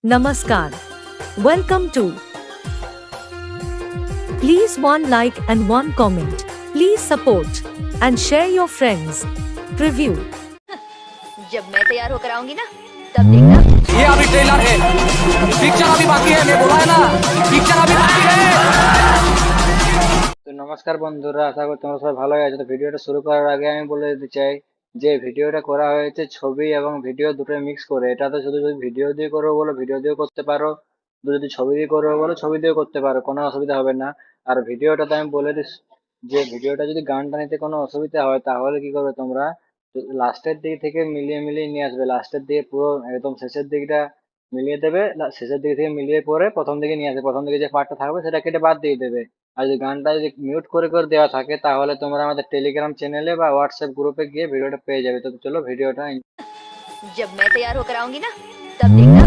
Namaskar. Welcome to. Please one like and one comment. Please support and share your friends. Preview. जब मैं तैयार होकर आऊंगी ना तब देखना। ये अभी ट्रेलर है, पिक्चर अभी बाकी है। मैं बोला है ना, पिक्चर अभी बाकी है। তো নমস্কার বন্ধুরা, আশা করি তোমরা সবাই ভালোই আছো। তো ভিডিওটা শুরু করার আগে আমি বলে দিতে চাই যে ভিডিওটা করা হয়েছে ছবি এবং ভিডিও দুটো মিক্স করে। এটাতে শুধু যদি ভিডিও দিয়ে করো বলো ভিডিও দিয়েও করতে পারো, যদি ছবি দিয়ে করো বলো ছবি দিয়েও করতে পারো, কোনো অসুবিধা হবে না। আর ভিডিওটাতে আমি বলে দিই যে ভিডিওটা যদি গানটা নিতে কোনো অসুবিধা হয় তাহলে কি করবে তোমরা, লাস্টের দিক থেকে মিলিয়ে মিলিয়ে নিয়ে আসবে। লাস্টের দিকে পুরো একদম শেষের দিকটা মিলিয়ে দেবে, শেষের দিক থেকে মিলিয়ে পরে প্রথম দিকে নিয়ে আসবে। প্রথম দিকে যে পার্টটা থাকবে সেটা কেটে বাদ দিয়ে দেবে। আর যদি গানটা যদি মিউট করে করে দেওয়া থাকে তাহলে তোমরা আমাদের টেলিগ্রাম চ্যানেলে বা হোয়াটসঅ্যাপ গ্রুপে গিয়ে ভিডিওটা পেয়ে যাবে। তো চলো ভিডিওটা जब मैं तैयार होकर आऊंगी ना तब देखना।